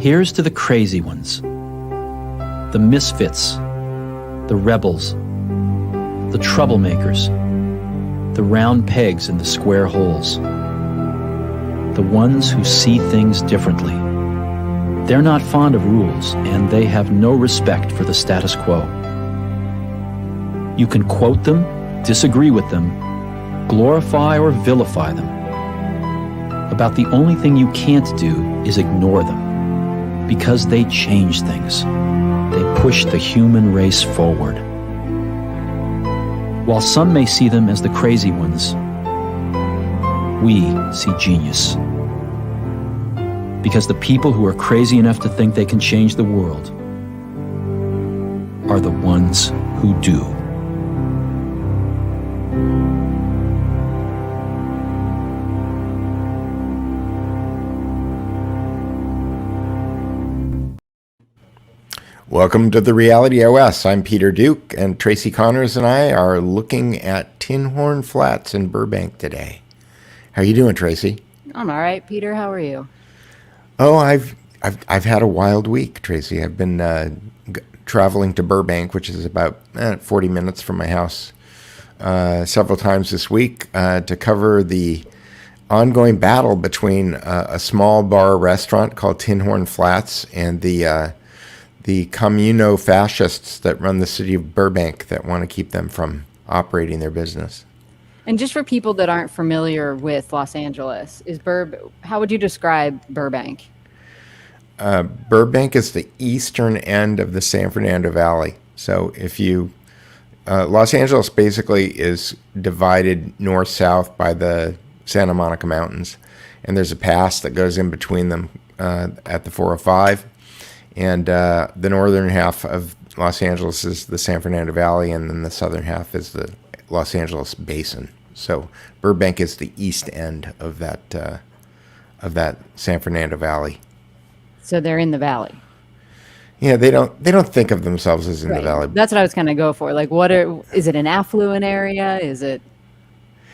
Here's to the crazy ones, the misfits, the rebels, the troublemakers, the round pegs in the square holes, the ones who see things differently. They're not fond of rules, and they have no respect for the status quo. You can quote them, disagree with them, glorify or vilify them. About the only thing you can't do is ignore them, because they change things. They push the human race forward. While some may see them as the crazy ones, we see genius. Because the people who are crazy enough to think they can change the world are the ones who do. Welcome to the Reality OS. I'm Peter Duke, and Tracy Connors and I are looking at Tinhorn Flats in Burbank today. How are you doing, Tracy? I'm all right, Peter. How are you? Oh, I've had a wild week, Tracy. I've been traveling to Burbank, which is about 40 minutes from my house, several times this week to cover the ongoing battle between a small bar restaurant called Tinhorn Flats and the CommunoFascists that run the city of Burbank that want to keep them from operating their business. And just for people that aren't familiar with Los Angeles, how would you describe Burbank? Burbank is the eastern end of the San Fernando Valley. So if you, Los Angeles basically is divided north-south by the Santa Monica Mountains. And there's a pass that goes in between them at the 405. And the northern half of Los Angeles is the San Fernando Valley, and then the southern half is the Los Angeles Basin. So Burbank is the east end of that San Fernando Valley. So they're in the valley. Yeah, they don't think of themselves as in the valley. That's what I was kind of go for. Like, is it an affluent area?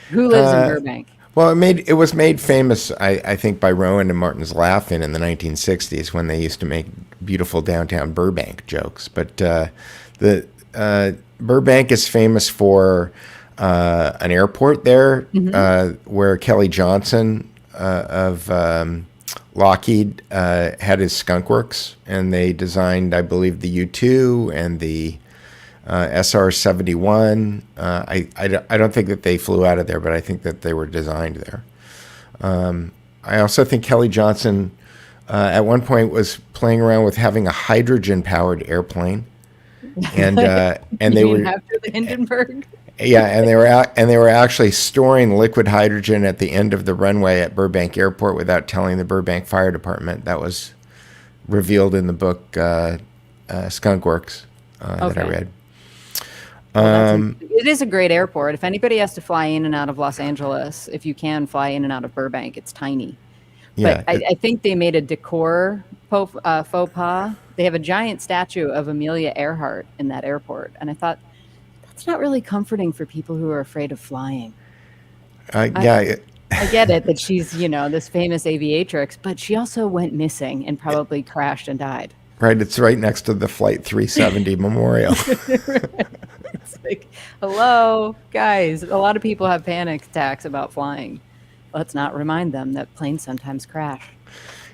Who lives in Burbank? Well, it was made famous, I think, by Rowan and Martin's Laugh-In in the 1960s when they used to make beautiful downtown Burbank jokes. But the Burbank is famous for an airport there, where Kelly Johnson of Lockheed had his skunk works, and they designed, I believe, the U-2 and the SR-71. I don't think that they flew out of there, but I think that they were designed there. I also think Kelly Johnson at one point was playing around with having a hydrogen-powered airplane, and they were after the Hindenburg. Yeah, and they were actually storing liquid hydrogen at the end of the runway at Burbank Airport without telling the Burbank Fire Department. That was revealed in the book Skunk Works that I read. It is a great airport. If anybody has to fly in and out of Los Angeles, if you can fly in and out of Burbank, it's tiny. Yeah, but I think they made a decor faux pas. They have a giant statue of Amelia Earhart in that airport. And I thought, that's not really comforting for people who are afraid of flying. I get it that she's, this famous aviatrix, but she also went missing and probably crashed and died. Right. It's right next to the Flight 370 memorial. It's like, hello, guys. A lot of people have panic attacks about flying. Let's not remind them that planes sometimes crash.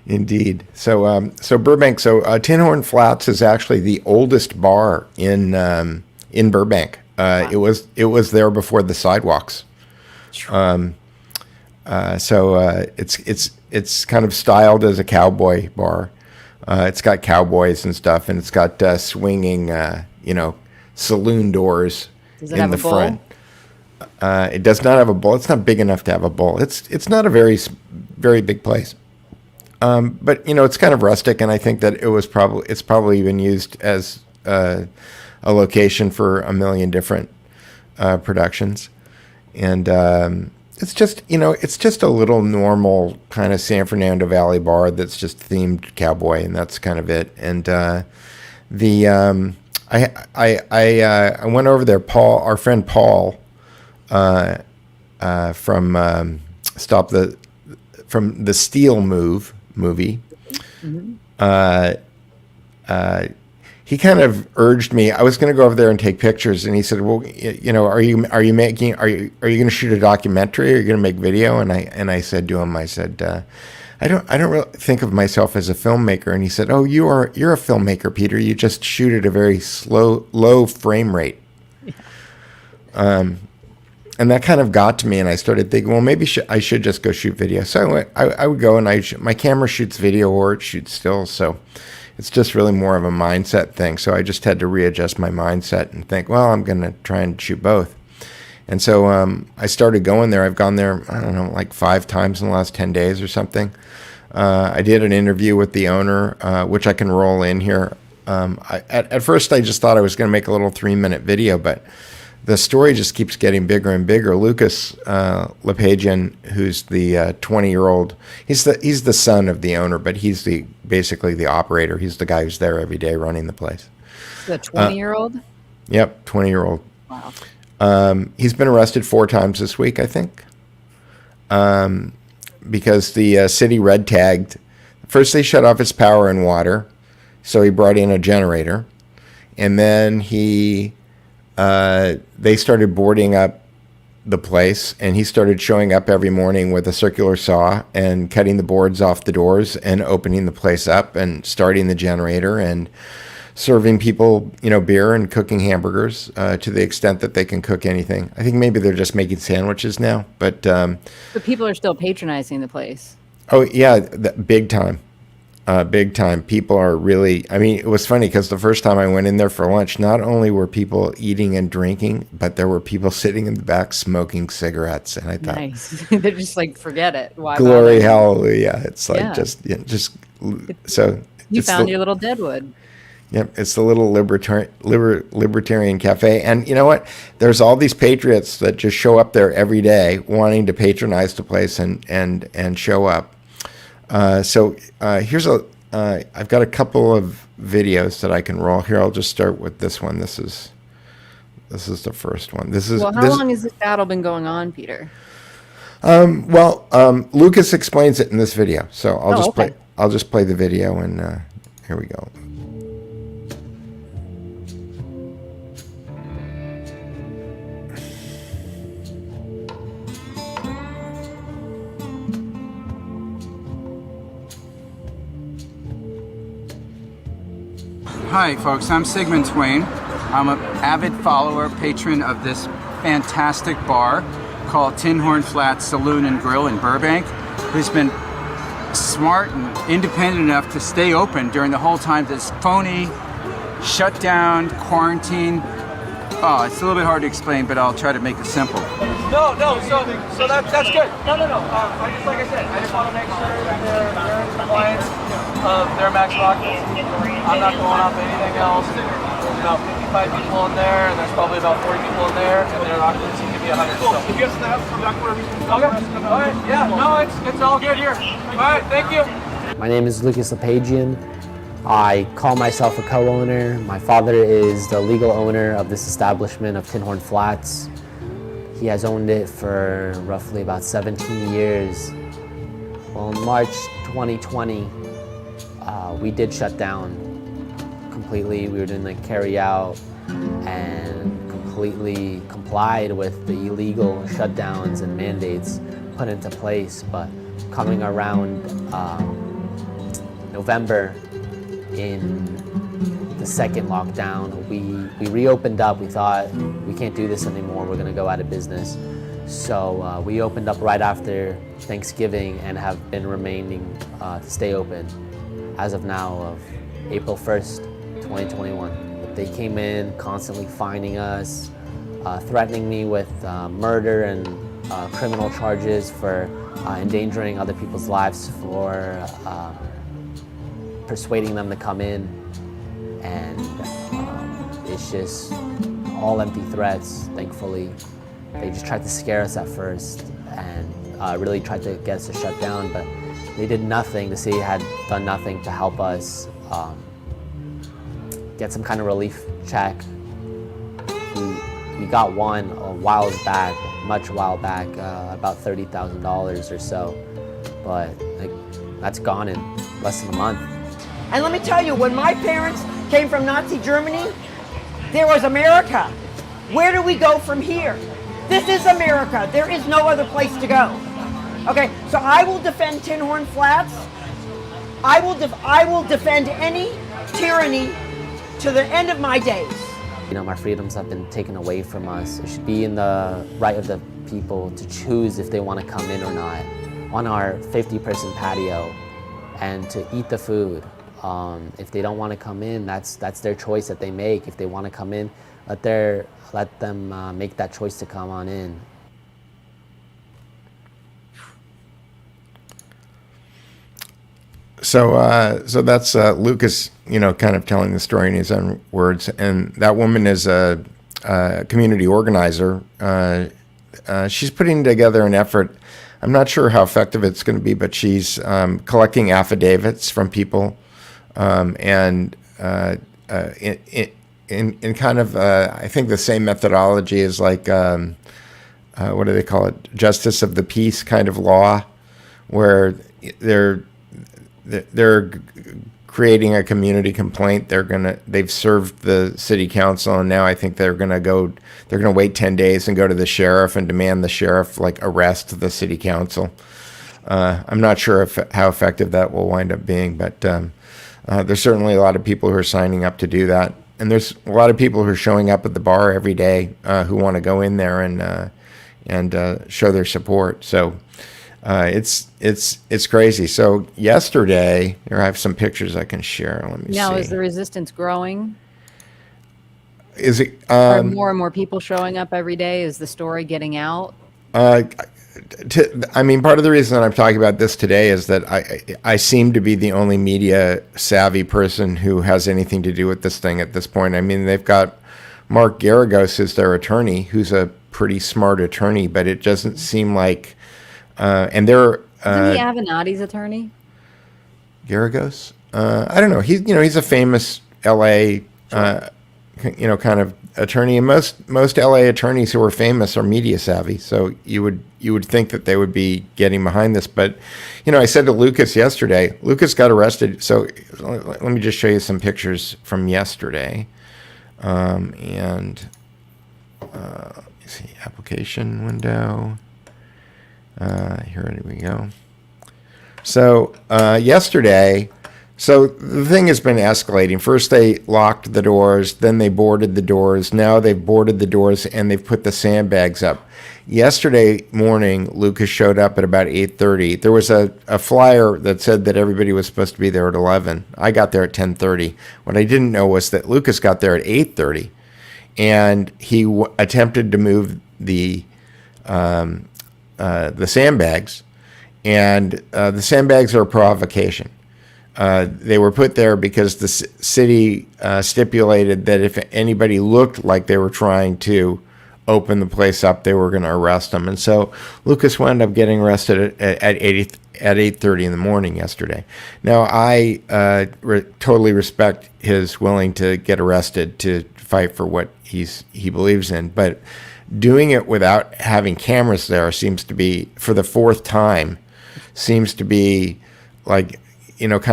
Indeed. So Burbank. Tinhorn Flats is actually the oldest bar in Burbank. Wow. It was there before the sidewalks. It's kind of styled as a cowboy bar. It's got cowboys and stuff, and it's got swinging, saloon doors in the front. It does not have a bowl. It's not big enough to have a bowl. It's not a very, very big place. But it's kind of rustic, and I think that it's probably been used as a location for a million different productions, and it's just a little normal kind of San Fernando Valley bar that's just themed cowboy, and that's kind of it. And I went over there. Our friend Paul from the Steel movie. he kind of urged me. I was going to go over there and take pictures, and he said, "Well, are you going to shoot a documentary? Or are you going to make video?" And I said to him, I said, I don't really think of myself as a filmmaker. And he said, "Oh, you're a filmmaker, Peter. You just shoot at a very low frame rate." Yeah. And that kind of got to me, and I started thinking, well, maybe I should just go shoot video. So I would go, and my camera shoots video or it shoots stills. So it's just really more of a mindset thing. So I just had to readjust my mindset and think, well, I'm going to try and shoot both. And so I started going there. I've gone there, I don't know, like 5 times in the last 10 days or something. I did an interview with the owner, which I can roll in here. At first, I just thought I was going to make a little 3-minute video, but the story just keeps getting bigger and bigger. Lucas Lepagian, who's the 20-year-old, he's the son of the owner, but he's basically the operator. He's the guy who's there every day running the place. The 20-year-old? Yep, 20-year-old. Wow. He's been arrested 4 times this week, I think, because the city red tagged. First, they shut off his power and water, so he brought in a generator, and then they started boarding up the place, and he started showing up every morning with a circular saw and cutting the boards off the doors and opening the place up and starting the generator and serving people, beer and cooking hamburgers to the extent that they can cook anything. I think maybe they're just making sandwiches now, but people are still patronizing the place. Oh yeah, big time. Big time. People are really, it was funny because the first time I went in there for lunch, not only were people eating and drinking, but there were people sitting in the back smoking cigarettes. And I thought, nice. They're just like, forget it. Why glory, bother? hallelujah. It's like, so. You found your little deadwood. Yep, it's the little libertarian cafe. And you know what? There's all these patriots that just show up there every day wanting to patronize the place and show up. So here's I've got a couple of videos that I can roll here. I'll just start with this one. This is the first one. How long has this battle been going on, Peter? Lucas explains it in this video. So I'll just play the video, and here we go. Hi folks, I'm Sigmund Twain. I'm an avid follower, patron of this fantastic bar called Tinhorn Flats Saloon and Grill in Burbank, who's been smart and independent enough to stay open during the whole time this phony shutdown, quarantine. Oh, it's a little bit hard to explain, but I'll try to make it simple. No, so that's good. No. Like I said, I just want to make sure that they're in compliance of their max lockdown. I'm not going off anything else. There's 55 people in there, and there's probably about 40 people in there, and their occupancy could be 100. Cool. If you have staff, come back wherever you can. Okay. All right. Yeah. No, it's all good here. All right. Thank you. My name is Lucas Lepagian. I call myself a co-owner. My father is the legal owner of this establishment of Tinhorn Flats. He has owned it for roughly about 17 years. Well, in March 2020, we did shut down completely. We were doing the carry out and completely complied with the illegal shutdowns and mandates put into place. But coming around November, in the second lockdown, we reopened up. We thought, we can't do this anymore, we're gonna go out of business. So we opened up right after Thanksgiving and have been remaining to stay open as of now of April 1st, 2021. They came in constantly fining us, threatening me with murder and criminal charges for endangering other people's lives, for persuading them to come in, and it's just all empty threats. Thankfully, they just tried to scare us at first and really tried to get us to shut down, but they did nothing. The city had done nothing to help us get some kind of relief check. We got one a while back, about $30,000 or so, but that's gone in less than a month. And let me tell you, when my parents came from Nazi Germany, there was America. Where do we go from here? This is America. There is no other place to go. Okay, so I will defend Tinhorn Flats. I will defend any tyranny to the end of my days. You know, our freedoms have been taken away from us. It should be in the right of the people to choose if they want to come in or not on our 50-person patio and to eat the food. If they don't want to come in, that's their choice that they make. If they want to come in, let them make that choice to come on in. So that's Lucas, kind of telling the story in his own words. And that woman is a community organizer. She's putting together an effort. I'm not sure how effective it's going to be, but she's collecting affidavits from people, and in kind of I think the same methodology is like what do they call it? Justice of the peace kind of law, where they're creating a community complaint. They've served the city council, and now I think they're gonna wait 10 days and go to the sheriff and demand the sheriff arrest the city council. I'm not sure how effective that will wind up being, but there's certainly a lot of people who are signing up to do that, and there's a lot of people who are showing up at the bar every day who want to go in there and show their support. So. It's crazy. So yesterday, here I have some pictures I can share. Let me see. Now, is the resistance growing? Is it? Are more and more people showing up every day? Is the story getting out? Part of the reason that I'm talking about this today is that I seem to be the only media savvy person who has anything to do with this thing at this point. I mean, they've got Mark Garagos as their attorney, who's a pretty smart attorney, but it doesn't seem like. And they're Isn't he Avenatti's attorney? Garagos. I don't know. He's a famous L.A. Kind of attorney, and most L.A. attorneys who are famous are media savvy. So you would think that they would be getting behind this. But I said to Lucas yesterday. Lucas got arrested. So let me just show you some pictures from yesterday. Let me see, application window. Here we go. So yesterday, so the thing has been escalating. First they locked the doors, then they boarded the doors. Now they've boarded the doors and they've put the sandbags up. Yesterday morning, Lucas showed up at about 8:30. There was a flyer that said that everybody was supposed to be there at 11. I got there at 10:30. What I didn't know was that Lucas got there at 8:30, and he attempted to move the sandbags, and the sandbags are a provocation. They were put there because the city stipulated that if anybody looked like they were trying to open the place up, they were going to arrest them. And so Lucas wound up getting arrested at 8:30 in the morning yesterday. Now, I totally respect his willing to get arrested to fight for what he believes in, but doing it without having cameras there seems to be, for the fourth time, seems to be kind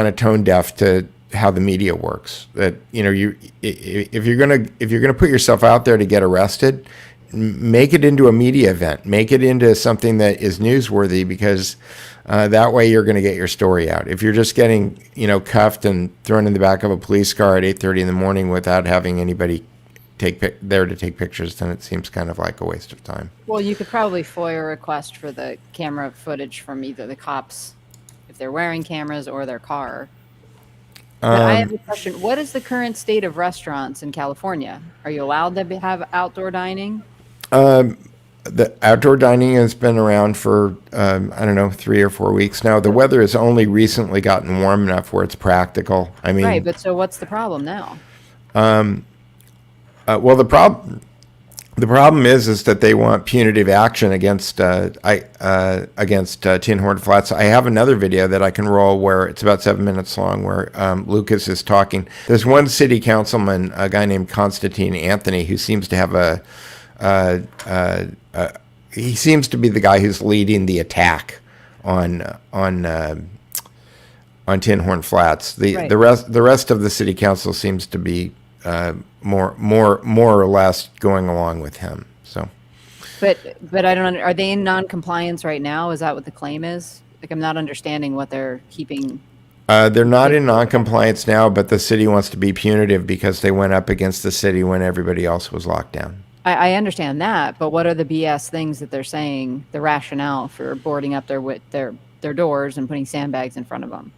of tone deaf to how the media works. That if you're gonna put yourself out there to get arrested, make it into a media event, make it into something that is newsworthy, because that way you're going to get your story out. If you're just getting cuffed and thrown in the back of a police car at 8:30 in the morning without having anybody there to take pictures, then it seems kind of like a waste of time. Well, you could probably FOIA request for the camera footage from either the cops, if they're wearing cameras, or their car. But I have a question. What is the current state of restaurants in California? Are you allowed to have outdoor dining? The outdoor dining has been around for, 3 or 4 weeks now. The weather has only recently gotten warm enough where it's practical. I mean, right, but so what's the problem now? Well, the problem is that they want punitive action against Tinhorn Flats. I have another video that I can roll where it's about 7 minutes long, where Lucas is talking. There's one city councilman, a guy named Constantine Anthony, who seems to have he seems to be the guy who's leading the attack on on Tinhorn Flats. Right. The rest of the city council seems to be more or less going along with him. So, But I don't. Are they in non-compliance right now? Is that what the claim is? Like, I'm not understanding what they're keeping. they're not in non-compliance now, but the city wants to be punitive because they went up against the city when everybody else was locked down. I understand that, but what are the BS things that they're saying? The rationale for boarding up their doors and putting sandbags in front of them.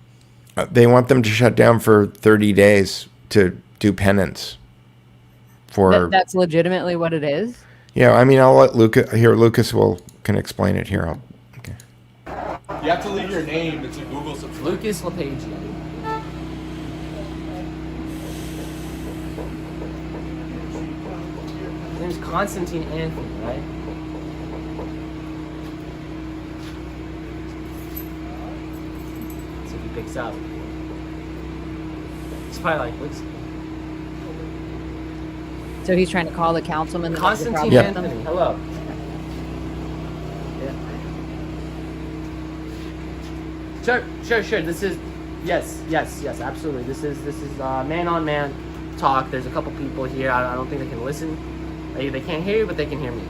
They want them to shut down for 30 days to do penance. That's legitimately what it is. Yeah, I mean, I'll let Lucas can explain it here. Okay. You have to leave your name. It's a Google subscription. Lucas Lepagian. His name's Constantine Anthony, right? See if he picks up. He's probably like, what's So he's trying to call the councilman. Constantine Yeah. Anthony? Hello. Sure. This is yes, absolutely. This is man on man talk. There's a couple people here. I don't think they can listen. They can't hear you, but they can hear me.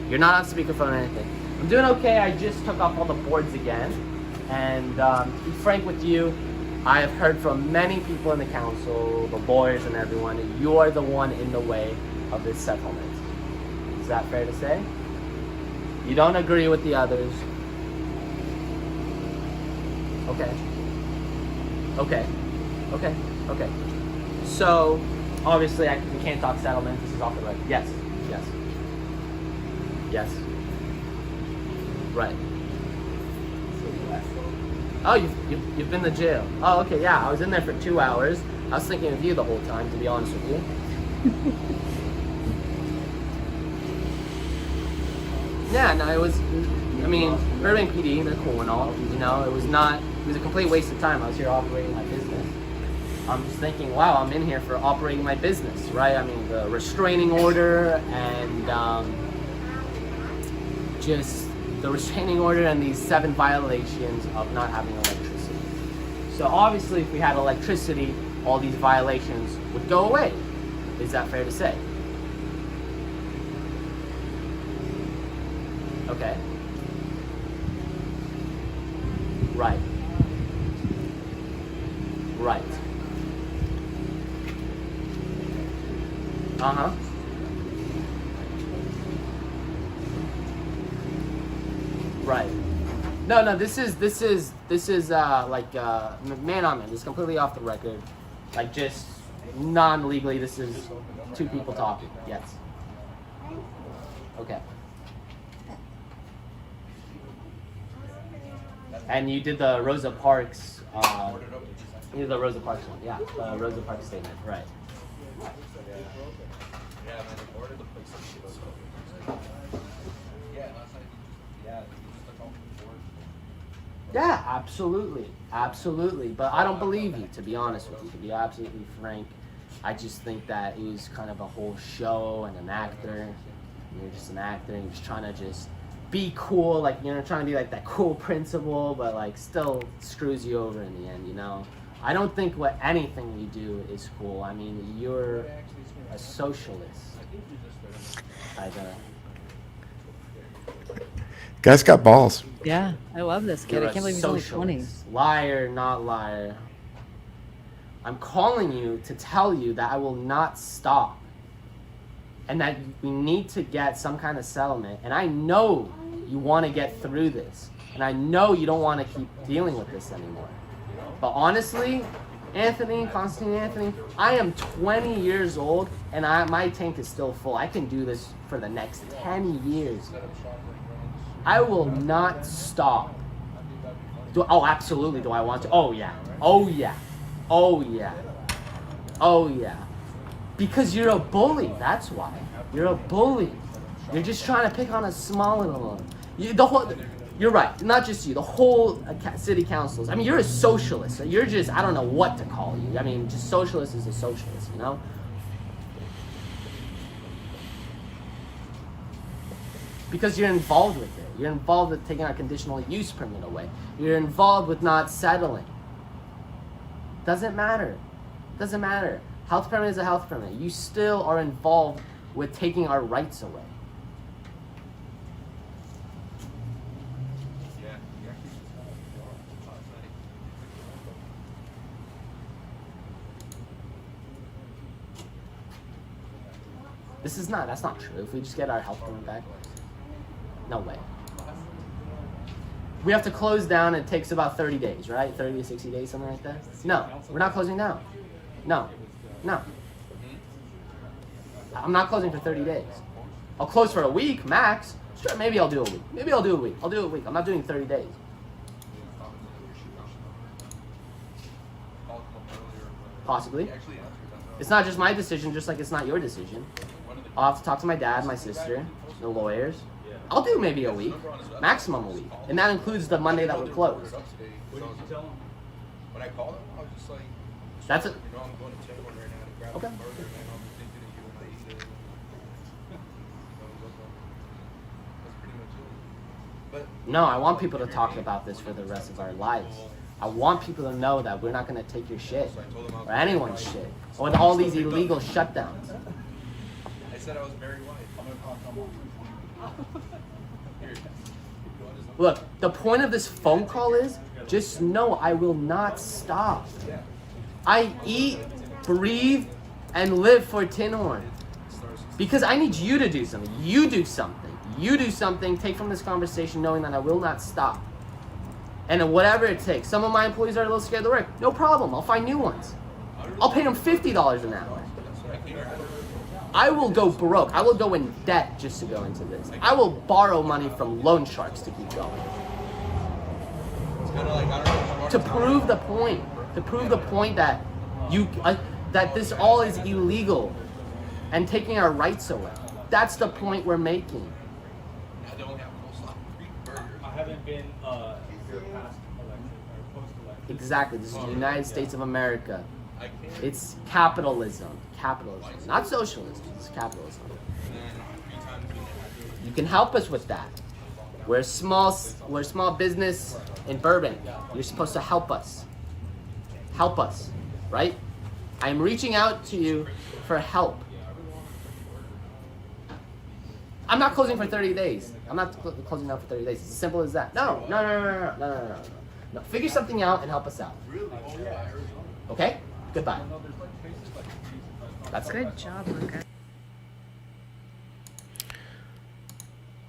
You're not on speakerphone or anything. I'm doing okay. I just took off all the boards again, and to be frank with you, I have heard from many people in the council, the lawyers and everyone, that you are the one in the way of this settlement. Is that fair to say? You don't agree with the others. Okay. So, obviously, we can't talk settlement. This is off the record. Yes. Right. Oh, you've been to jail. Oh, okay, yeah. I was in there for 2 hours. I was thinking of you the whole time, to be honest with you. Yeah, no, it was. I mean, Burbank PD, they're cool and all. You know, it was a complete waste of time. I was here operating my business. I'm just thinking, wow, I'm in here for operating my business, right? I mean, the restraining order and just the restraining order and these 7 violations of not having electricity. So obviously, if we had electricity, all these violations would go away. Is that fair to say? Okay. Right. Uh-huh. Right. No, this is like man on man. This is completely off the record. Like, just non-legally, this is 2 people talking. Yes. Okay. And you did the Rosa Parks, one, yeah, the Rosa Parks statement, right. Yeah, absolutely. But I don't believe you, to be honest with you, to be absolutely frank. I just think that it was kind of a whole show and an actor. You're just an actor and you're just trying to just be cool, like, you know, trying to be like that cool principal, but like still screws you over in the end, you know. I don't think anything we do is cool. I mean, you're a socialist. Guy's got balls. Yeah, I love this kid. You're I can't believe he's only 20. socialist. Liar, not liar. I'm calling you to tell you that I will not stop. And that we need to get some kind of settlement. And I know you want to get through this. And I know you don't want to keep dealing with this anymore. But honestly, Constantine Anthony, I am 20 years old and my tank is still full. I can do this for the next 10 years. I will not stop. Absolutely, do I want to? Oh yeah. Because you're a bully, that's why. You're a bully. You're just trying to pick on a small little one. You're right, not just you, the whole city councils. I mean, you're a socialist. So you're just, I don't know what to call you. I mean, just socialist is a socialist, you know? Because you're involved with it. You're involved with taking our conditional use permit away. You're involved with not settling. Doesn't matter. Doesn't matter. Health permit is a health permit. You still are involved with taking our rights away. That's not true. If we just get our health permit back, no way. We have to close down. It takes about 30 days, right? 30 to 60 days, something like that. No, we're not closing down. No. I'm not closing for 30 days. I'll close for a week, max. Sure, maybe I'll do a week. I'll do a week. I'm not doing 30 days. Possibly. It's not just my decision, just like it's not your decision. I'll have to talk to my dad, my sister, the lawyers. I'll do maybe a week, maximum a week. And that includes the Monday that we're closed. What did you tell him? When I called him, I was just like, That's it. you know, I'm going to Tinhorn right now to grab Okay. a burger, man. I'm thinking of you and I eat it. That's pretty much it. But No, I want people to talk about this for the rest of our lives. I want people to know that we're not going to take your shit or anyone's shit or with all these illegal shutdowns. I said I was very white. I'm going to call someone. Here. Look, the point of this phone call is just know I will not stop. I eat, breathe, and live for Tinhorn. Because I need you to do something. You do something. You do something. Take from this conversation knowing that I will not stop. And whatever it takes. Some of my employees are a little scared to work. No problem. I'll find new ones. I'll pay them $50 an hour. I will go broke. I will go in debt just to go into this. I will borrow money from loan sharks to keep going. It's kind of like, I don't know. To prove the point. To prove the point that that this all is illegal and taking our rights away. That's the point we're making. I don't have coleslaw. Burger. I haven't been here past election or post-election. Exactly. This is the United States of America. I can't. It's capitalism. Capitalism. Not socialism. It's capitalism. You can help us with that. We're a small business in Burbank. You're supposed to help us. Help us, right? I'm reaching out to you for help. I'm not closing for 30 days. I'm not closing down for 30 days. It's as simple as that. No. No. Figure something out and help us out. Okay? Goodbye. That's it. Good job, Luca.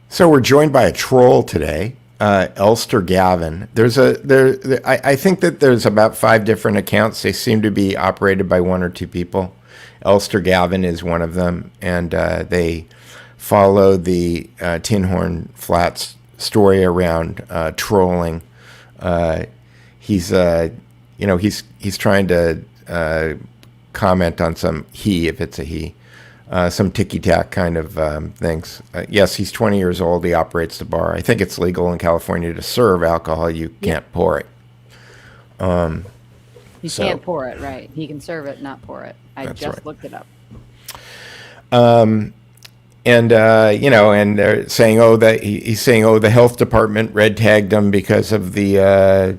So we're joined by a troll today, Elster Gavin. I think that there's about 5 different accounts. They seem to be operated by 1 or 2 people. Elster Gavin is one of them, and they follow the Tinhorn Flats story around trolling. He's trying to comment on some if it's a he. Some ticky-tack kind of things. Yes, he's 20 years old. He operates the bar. I think it's legal in California to serve alcohol. You can't pour it. You can't pour it, right? He can serve it, not pour it. I That's just right. looked it up. And they're saying, he's saying, the health department red tagged him because of the.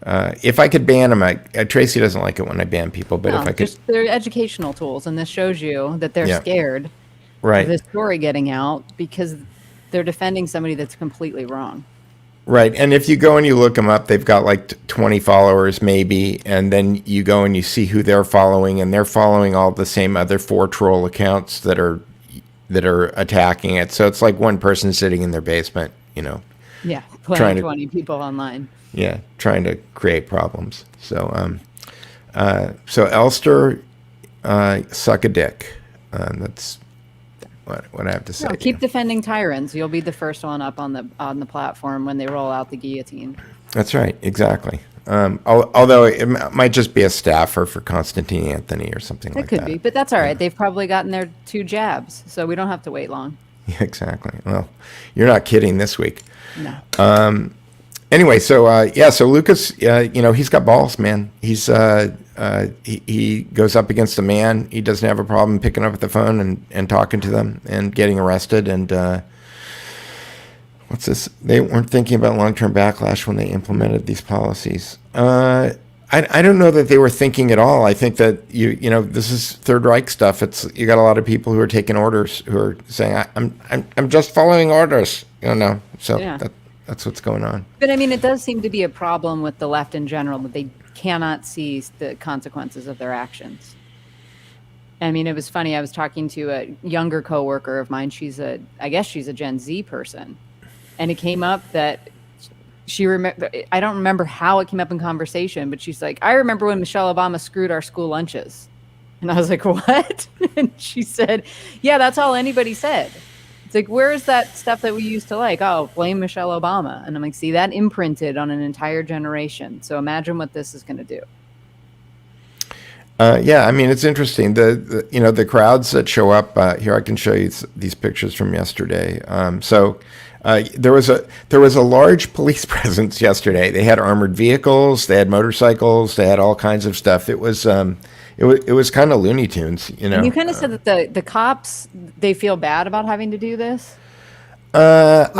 If I could ban him, Tracy doesn't like it when I ban people, but No, if I could, just they're educational tools, and this shows you that they're Yeah. scared right, of this story getting out because they're defending somebody that's completely wrong. right. And if you go and you look them up, they've got like 20 followers maybe, and then you go and you see who they're following, and they're following all the same other 4 troll accounts that are attacking it. So it's like one person sitting in their basement, Yeah, Trying to- 20 people online. Yeah, trying to create problems. So, so Elster, suck a dick. That's what I have to say. No, keep defending tyrants. You'll be the first one up on the platform when they roll out the guillotine. That's right, exactly. Although it might just be a staffer for Constantine Anthony or something It like could that. be, but that's all right. They've probably gotten their 2 jabs, so we don't have to wait long. Yeah, exactly. Well, you're not kidding this week. No. Anyway, so so Lucas, he's got balls, man. He's he goes up against a man. He doesn't have a problem picking up the phone and talking to them and getting arrested. And What's this? They weren't thinking about long-term backlash when they implemented these policies. I don't know that they were thinking at all. I think that you know this is Third Reich stuff. It's you got a lot of people who are taking orders who are saying I'm just following orders. You know, so Yeah. that's what's going on. But I mean, it does seem to be a problem with the left in general that they cannot see the consequences of their actions. I mean, it was funny. I was talking to a younger coworker of mine. I guess she's a Gen Z person, and it came up that I don't remember how it came up in conversation, but she's like, I remember when Michelle Obama screwed our school lunches. And I was like, what? And she said, yeah, that's all anybody said. It's like, where's that stuff that we used to like? Oh, blame Michelle Obama. And I'm like, see, that imprinted on an entire generation. So imagine what this is going to do. Yeah, I mean, it's interesting. The crowds that show up here, I can show you these pictures from yesterday. There was a large police presence yesterday. They had armored vehicles, they had motorcycles, they had all kinds of stuff. It was kind of Looney Tunes, you know. And you kind of said that the cops, they feel bad about having to do this. I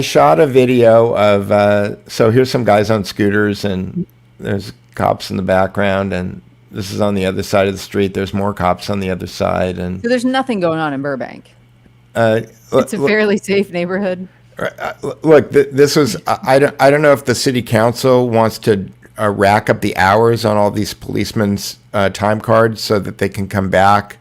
shot a video of so here's some guys on scooters and there's cops in the background, and this is on the other side of the street. There's more cops on the other side, and So there's nothing going on in Burbank. It's a fairly safe neighborhood. Look, this was I don't know if the city council wants to rack up the hours on all these policemen's time cards so that they can come back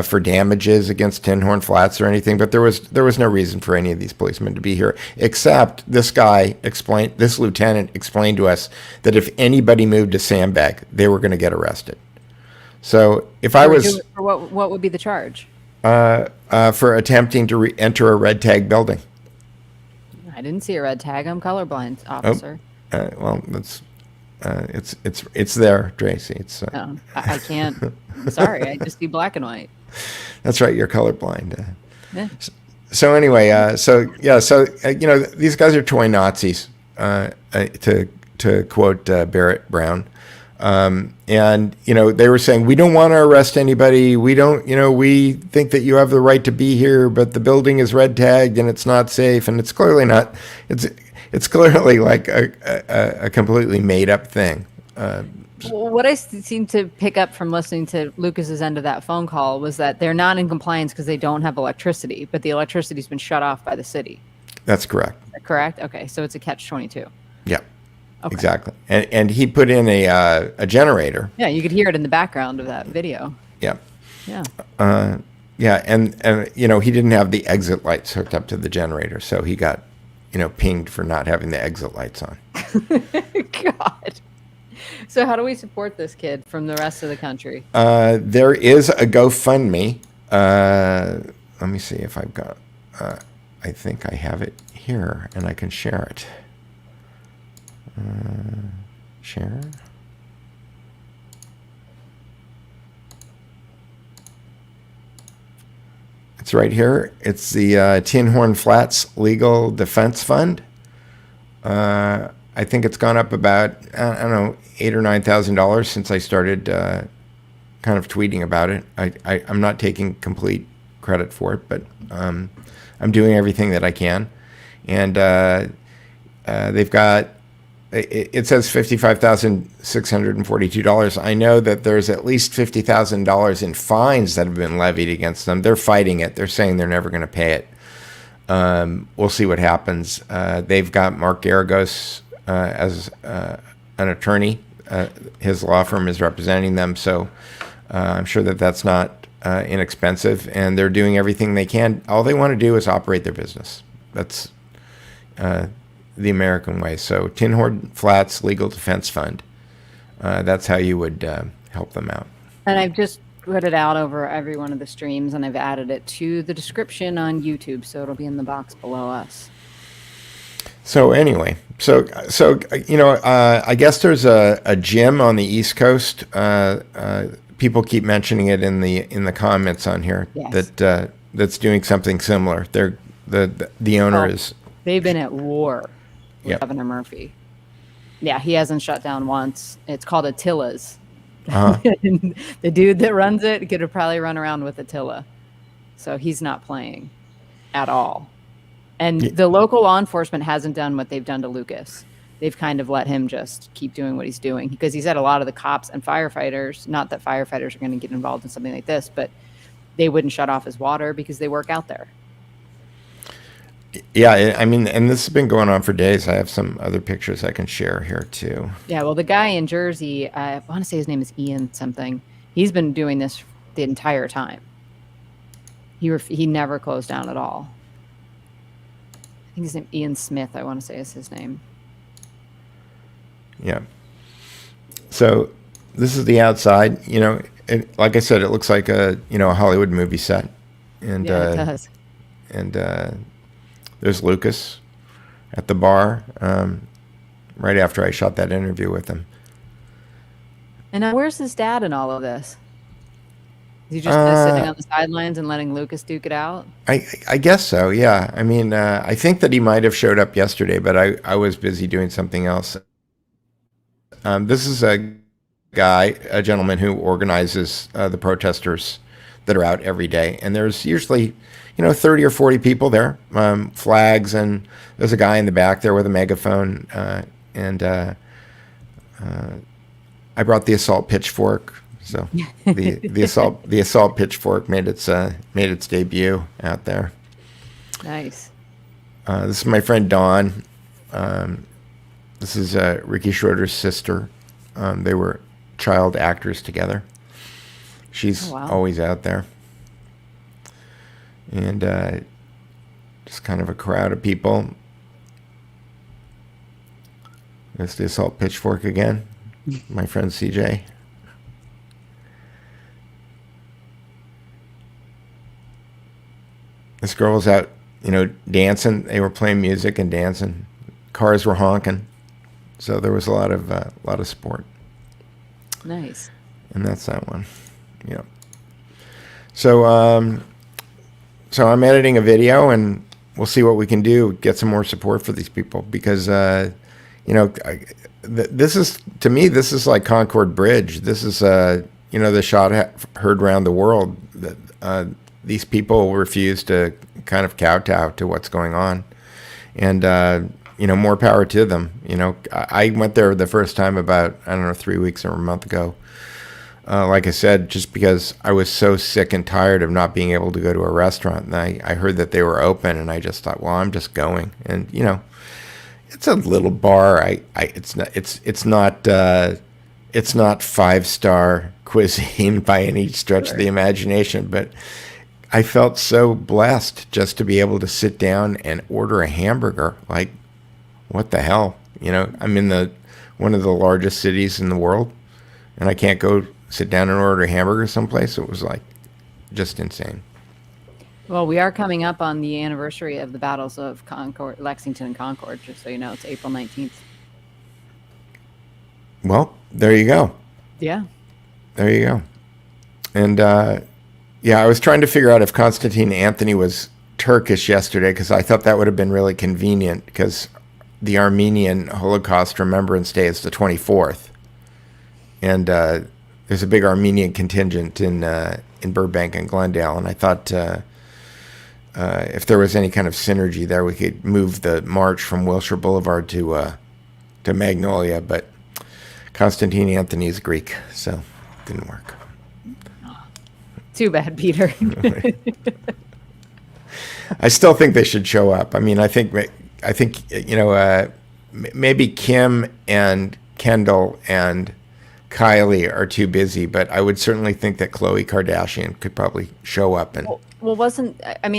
for damages against Tinhorn Flats or anything, but there was no reason for any of these policemen to be here, except this lieutenant explained to us that if anybody moved a sandbag, they were going to get arrested. So if I was For what would be the charge? for attempting to enter a red tag building. I didn't see a red tag. I'm colorblind, officer. Well, that's it's there, Tracy. It's No, I can't. I'm sorry, I just see black and white. that's right. You're colorblind. Yeah. So anyway, you know, these guys are toy Nazis, to quote Barrett Brown. And, you know, they were saying, we don't want to arrest anybody. We don't, you know, we think that you have the right to be here, but the building is red tagged and it's not safe. And it's clearly not, it's clearly like a completely made up thing. What I seem to pick up from listening to Lucas's end of that phone call was that they're not in compliance because they don't have electricity, but the electricity's been shut off by the city. That's correct. Is that correct? Okay, so it's a catch-22. Yeah, Okay. exactly. And he put in a generator. Yeah, you could hear it in the background of that video. Yeah. Yeah. Yeah, and you know, he didn't have the exit lights hooked up to the generator, so he got, you know, pinged for not having the exit lights on. God. So how do we support this kid from the rest of the country? There is a GoFundMe. Let me see if I've got. I think I have it here, and I can share it. Share. It's right here. It's the Tinhorn Flats Legal Defense Fund. I think it's gone up about, I don't know, $8,000 or $9,000 since I started kind of tweeting about it. I'm not taking complete credit for it, but I'm doing everything that I can. And they've got, it says $55,642. I know that there's at least $50,000 in fines that have been levied against them. They're fighting it. They're saying they're never going to pay it. We'll see what happens. They've got Mark Garagos as an attorney. His law firm is representing them, so I'm sure that that's not inexpensive, and they're doing everything they can. All they want to do is operate their business. That's the American way. So Tinhorn Flats Legal Defense Fund. That's how you would help them out. And I've just put it out over every one of the streams, and I've added it to the description on YouTube, so it'll be in the box below us. So anyway, so you know, I guess there's a gym on the East Coast. People keep mentioning it in the comments on here. Yes. That's doing something similar. They're the owner is. They've been at war with Yep. Governor Murphy. Yeah, he hasn't shut down once. It's called Attila's. Uh-huh. The dude that runs it could have probably run around with Attila. So he's not playing. at all. And the local law enforcement hasn't done what they've done to Lucas. They've kind of let him just keep doing what he's doing, because he said a lot of the cops and firefighters, not that firefighters are going to get involved in something like this, but they wouldn't shut off his water because they work out there. Yeah, I mean, and this has been going on for days. I have some other pictures I can share here too. Yeah, well, the guy in Jersey, I want to say his name is Ian something. He's been doing this the entire time. He never closed down at all. I think his name Ian Smith, I want to say is his name. Yeah. So this is the outside. You know, like I said, it looks like a Hollywood movie set. And Yeah, it does. and there's Lucas at the bar right after I shot that interview with him. And now where's his dad in all of this? Is he just kind of sitting on the sidelines and letting Lucas duke it out? I guess so, yeah. I mean, I think that he might have showed up yesterday, but I was busy doing something else. This is a gentleman who organizes the protesters that are out every day. And there's usually, 30 or 40 people there, flags, and there's a guy in the back there with a megaphone. And I brought the assault pitchfork. So the assault pitchfork made its debut out there. Nice. This is my friend Dawn. This is Ricky Schroeder's sister. They were child actors together. She's always out there. And just kind of a crowd of people. There's the assault pitchfork again. My friend CJ. This girl was out, dancing. They were playing music and dancing. Cars were honking. So there was a lot of sport. Nice. And that's that one. Yeah. So I'm editing a video, and we'll see what we can do, get some more support for these people, because this is like Concord Bridge. This is the shot heard around the world. That these people refuse to kind of kowtow to what's going on, and more power to them. I went there the first time about 3 weeks or a month ago. Like I said, just because I was so sick and tired of not being able to go to a restaurant, and I heard that they were open, and I just thought, well, I'm just going. And it's a little bar. It's not 5-star cuisine by any stretch of the imagination, but I felt so blessed just to be able to sit down and order a hamburger. Like, what the hell? I'm in one of the largest cities in the world, and I can't go sit down and order a hamburger someplace. It was like just insane. Well, we are coming up on the anniversary of the battles of Lexington and Concord, just so you know. It's April 19th. Well, there you go. Yeah. There you go. And I was trying to figure out if Constantine Anthony was Turkish yesterday, because I thought that would have been really convenient, because the Armenian Holocaust Remembrance Day is the 24th. And there's a big Armenian contingent in Burbank and Glendale, and I thought if there was any kind of synergy there, we could move the march from Wilshire Boulevard to Magnolia, but Constantine Anthony is Greek, so it didn't work. Too bad, Peter. I still think they should show up. I mean, I think maybe Kim and Kendall and Kylie are too busy, but I would certainly think that Khloe Kardashian could probably show up. And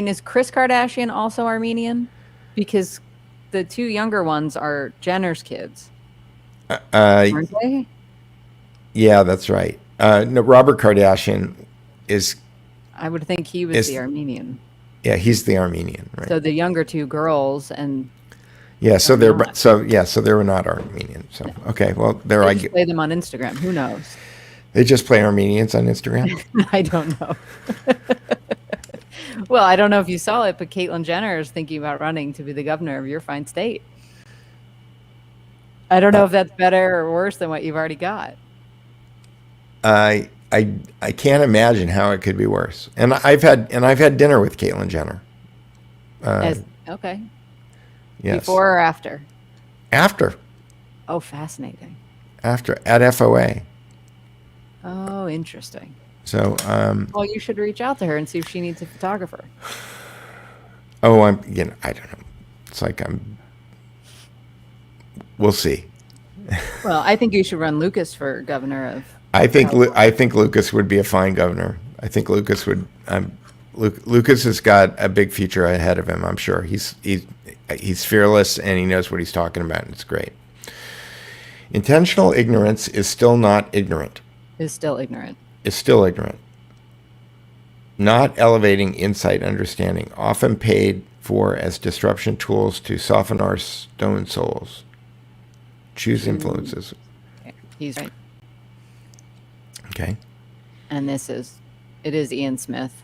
is Kris Kardashian also Armenian? Because the two younger ones are Jenner's kids, aren't they? Yeah, that's right. No, Robert Kardashian is. I would think he was the Armenian. Yeah, he's the Armenian, right? So the younger two girls and. Yeah, so they were not Armenian. So okay, well they just play them on Instagram. Who knows? They just play Armenians on Instagram. I don't know. Well, I don't know if you saw it, but Caitlyn Jenner is thinking about running to be the governor of your fine state. I don't know if that's better or worse than what you've already got. I can't imagine how it could be worse. And I've had dinner with Caitlyn Jenner. Okay. Yes. Before or after? After. Oh, fascinating. After. At FOA. Oh, interesting. So, Well, you should reach out to her and see if she needs a photographer. I don't know. It's like we'll see. Well, I think you should run Lucas for governor of. I think Lucas would be a fine governor. I think Lucas would. Lucas has got a big future ahead of him. I'm sure he's fearless and he knows what he's talking about, and it's great. Intentional ignorance is still not ignorant. Is still ignorant. Is still ignorant. Not elevating insight, understanding, often paid for as disruption tools to soften our stone souls. Choose influences. Okay. He's right. Okay. And it is Ian Smith,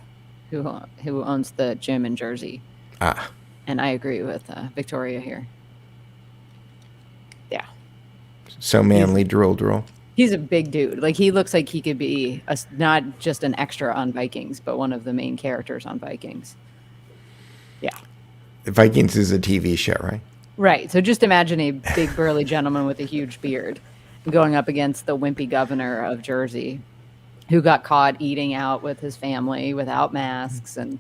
who owns the gym in Jersey. Ah. And I agree with Victoria here. Yeah. So manly, drool. He's a big dude. Like, he looks like he could be not just an extra on Vikings, but one of the main characters on Vikings. Yeah. Vikings is a TV show, right? Right. So just imagine a big burly gentleman with a huge beard going up against the wimpy governor of Jersey, who got caught eating out with his family without masks and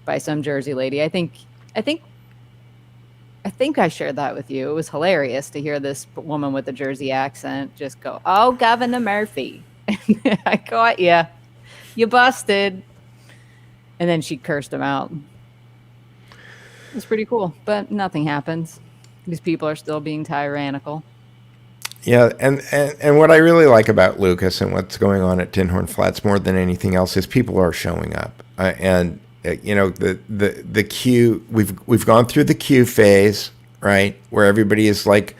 by some Jersey lady. I think I shared that with you. It was hilarious to hear this woman with a Jersey accent just go, "Oh, Governor Murphy, I caught you. You busted." And then she cursed him out. It's pretty cool, but nothing happens. These people are still being tyrannical. Yeah, and what I really like about Lucas and what's going on at Tinhorn Flats more than anything else is people are showing up, the queue. We've gone through the queue phase, right, where everybody is like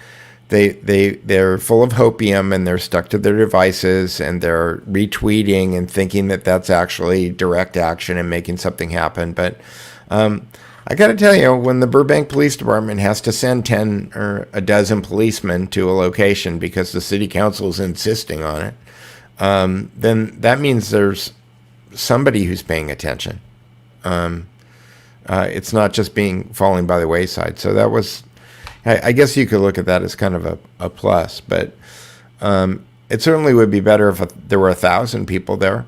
they're full of hopium and they're stuck to their devices and they're retweeting and thinking that that's actually direct action and making something happen, but. I got to tell you, when the Burbank Police Department has to send 10 or a dozen policemen to a location because the city council is insisting on it, then that means there's somebody who's paying attention. It's not just falling by the wayside. So that was, I guess you could look at that as kind of a plus, but it certainly would be better if there were 1,000 people there.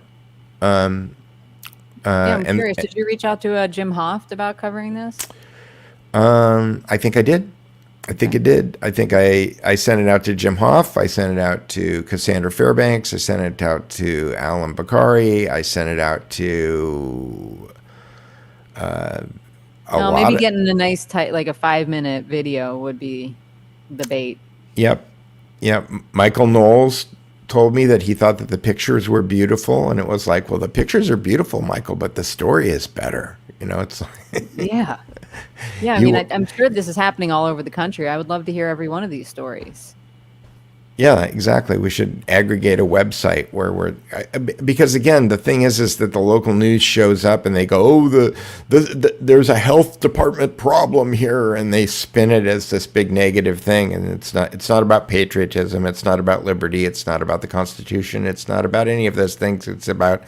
I'm curious. Did you reach out to Jim Hoft about covering this? I think I did. I think it did. I think I sent it out to Jim Hoff. I sent it out to Cassandra Fairbanks. I sent it out to Alan Bakari. I sent it out to maybe getting a nice tight, like a 5-minute video would be the bait. Yep. Michael Knowles told me that he thought that the pictures were beautiful, and it was like, well, the pictures are beautiful, Michael, but the story is better. It's like yeah. I mean, I'm sure this is happening all over the country. I would love to hear every one of these stories. Yeah, exactly. We should aggregate a website where because again, the thing is that the local news shows up and they go, oh, there's a health department problem here, and they spin it as this big negative thing, and it's not about patriotism, it's not about liberty, it's not about the Constitution, it's not about any of those things. It's about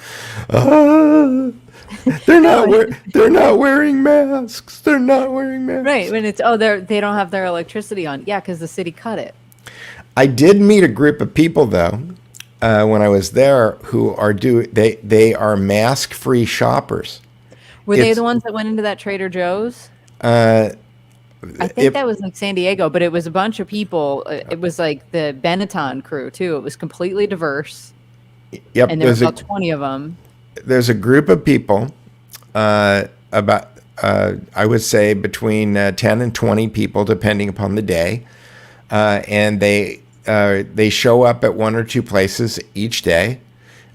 they're not wearing masks. They're not wearing masks. Right, when it's they don't have their electricity on. Yeah, because the city cut it. I did meet a group of people though when I was there who are they are mask-free shoppers. Were they the ones that went into that Trader Joe's? I think that was like San Diego, but it was a bunch of people. It was like the Benetton crew too. It was completely diverse. Yep, and there were about 20 of them. There's a group of people, about I would say between 10 and 20 people, depending upon the day. And they show up at one or two places each day,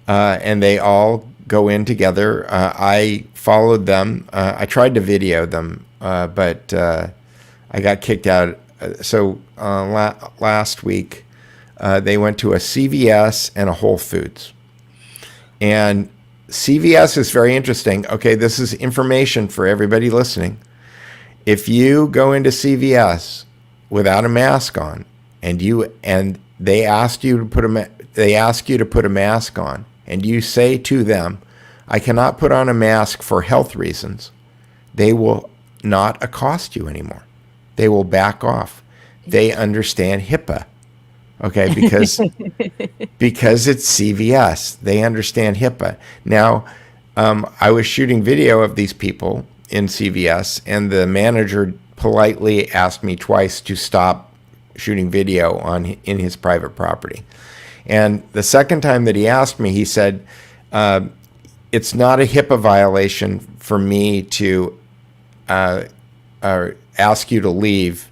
and they all go in together. I followed them. I tried to video them, but I got kicked out. So last week, they went to a CVS and a Whole Foods. And CVS is very interesting. Okay, this is information for everybody listening. If you go into CVS without a mask on, and they ask you to put a mask on, and you say to them, "I cannot put on a mask for health reasons," they will not accost you anymore. They will back off. They understand HIPAA. Okay, because it's CVS. They understand HIPAA. Now, I was shooting video of these people in CVS, and the manager politely asked me twice to stop shooting video in his private property. And the second time that he asked me, he said, it's not a HIPAA violation for me to ask you to leave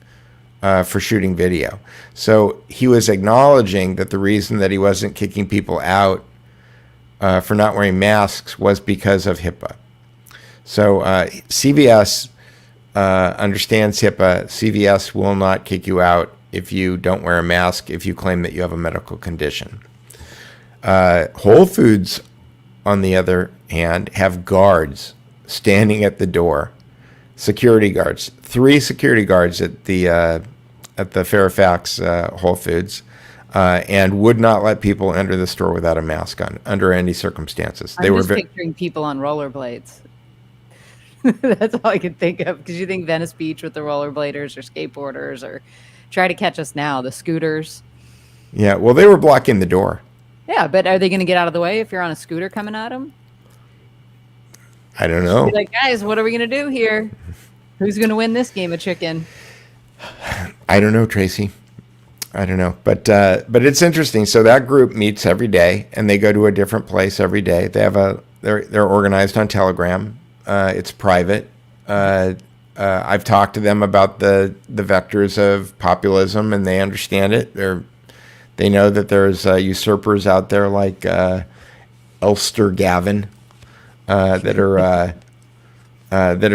for shooting video. So he was acknowledging that the reason that he wasn't kicking people out for not wearing masks was because of HIPAA. So CVS understands HIPAA. CVS will not kick you out if you don't wear a mask, if you claim that you have a medical condition. Whole Foods, on the other hand, have guards standing at the door, security guards, 3 security guards at the Fairfax Whole Foods, and would not let people enter the store without a mask on under any circumstances. I'm just picturing people on rollerblades. That's all I can think of, because you think Venice Beach with the rollerbladers or skateboarders, or try to catch us now, the scooters. Yeah, well, they were blocking the door. Yeah, but are they going to get out of the way if you're on a scooter coming at them? I don't know. Be like, guys, what are we going to do here? Who's going to win this game of chicken? I don't know, Tracy. I don't know, but it's interesting. So that group meets every day, and they go to a different place every day. They have they're organized on Telegram. It's private. I've talked to them about the vectors of populism, and they understand it. They know that there's usurpers out there like Ulster Gavin that are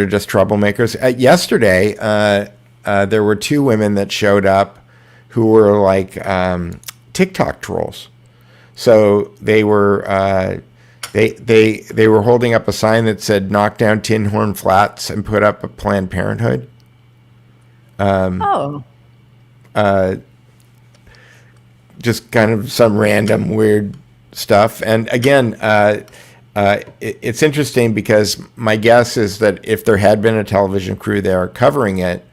just troublemakers. Yesterday, there were 2 women that showed up who were like TikTok trolls. So they were they were holding up a sign that said "Knock down Tinhorn Flats" and put up a Planned Parenthood. Just kind of some random weird stuff. And again, it's interesting because my guess is that if there had been a television crew there covering it,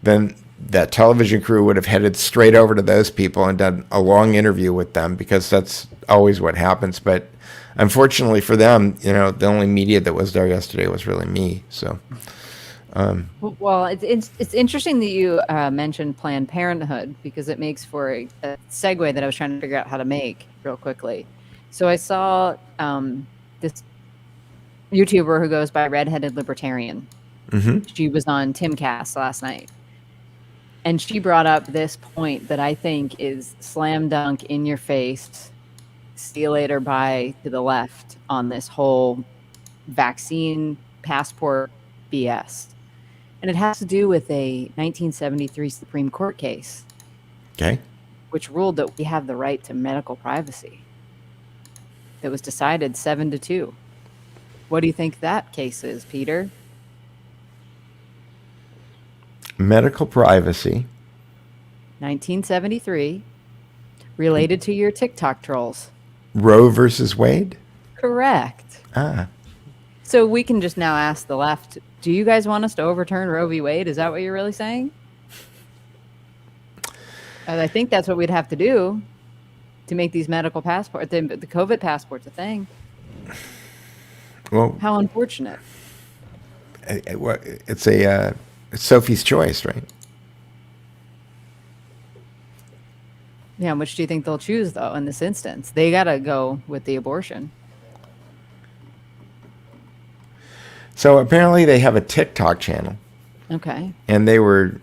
then that television crew would have headed straight over to those people and done a long interview with them, because that's always what happens. But unfortunately for them, the only media that was there yesterday was really me. So, well, it's interesting that you mentioned Planned Parenthood, because it makes for a segue that I was trying to figure out how to make real quickly. So I saw this YouTuber who goes by Redheaded Libertarian. Mm-hmm. She was on Timcast last night, and she brought up this point that I think is slam dunk in your face, see you later, bye to the left on this whole vaccine passport BS. And it has to do with a 1973 Supreme Court case. Okay. Which ruled that we have the right to medical privacy. That was decided 7-2. What do you think that case is, Peter? Medical privacy. 1973. Related to your TikTok trolls. Roe versus Wade? Correct. Ah. So we can just now ask the left, do you guys want us to overturn Roe v. Wade? Is that what you're really saying? I think that's what we'd have to do to make these medical passports, the COVID passports, a thing. Well, how unfortunate. It's Sophie's choice, right? Yeah, which do you think they'll choose, though, in this instance? They got to go with the abortion. So apparently they have a TikTok channel. Okay. And they were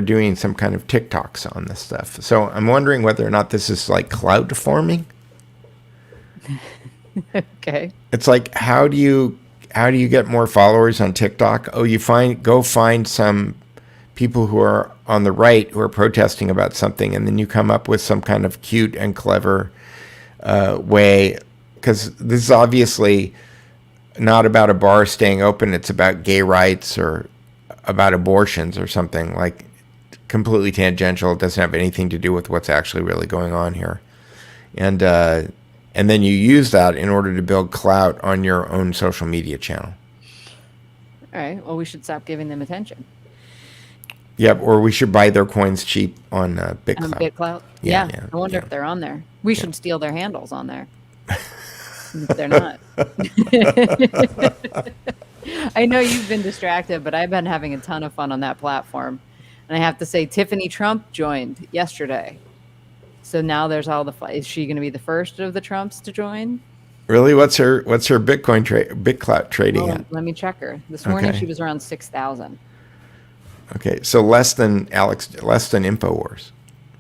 doing some kind of TikToks on this stuff. So I'm wondering whether or not this is like clout forming. Okay. It's like, how do you get more followers on TikTok? Oh, go find some people who are on the right who are protesting about something, and then you come up with some kind of cute and clever way, because this is obviously not about a bar staying open. It's about gay rights or about abortions or something, like completely tangential. It doesn't have anything to do with what's actually really going on here. And then you use that in order to build clout on your own social media channel. All right. Well, we should stop giving them attention. Yep, or we should buy their coins cheap on BitClout. BitClout. Yeah, Yeah. yeah, I wonder yeah. if they're on there. We should steal their handles on there. If they're not. I know you've been distracted, but I've been having a ton of fun on that platform. And I have to say, Tiffany Trump joined yesterday. So now there's all the is she going to be the first of the Trumps to join? Really? What's her Bitcoin BitClout trading at? Let me check her. This morning Okay. she was around 6,000. Okay, so less than InfoWars.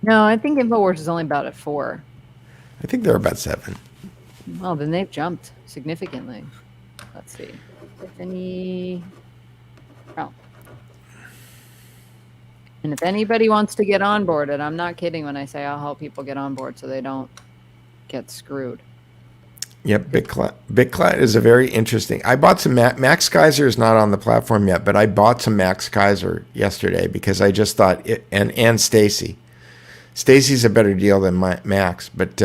No, I think InfoWars is only about at 4. I think they're about 7. Well, then they've jumped significantly. Let's see. Tiffany. Oh. And if anybody wants to get on board, and I'm not kidding when I say I'll help people get on board so they don't get screwed. Yep, BitClout is a very interesting. I bought some Max Kaiser is not on the platform yet, but I bought some Max Kaiser yesterday because I just thought it, and Stacy. Stacy's a better deal than Max, but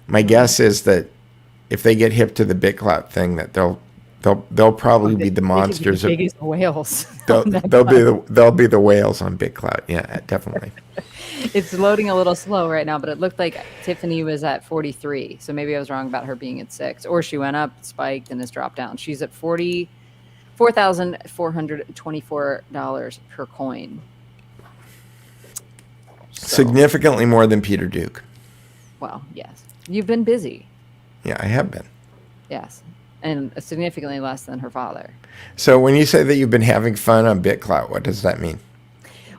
my guess is that if they get hip to the BitClout thing, that they'll probably be the monsters. Big as whales. They'll be the whales on BitClout. Yeah, definitely. It's loading a little slow right now, but it looked like Tiffany was at 43. So maybe I was wrong about her being at 6. Or she went up, spiked, and has dropped down. She's at $4,424 per coin. So, Significantly more than Peter Duke. well, yes. You've been busy. Yeah, I have been. Yes. And significantly less than her father. So when you say that you've been having fun on BitClout, what does that mean?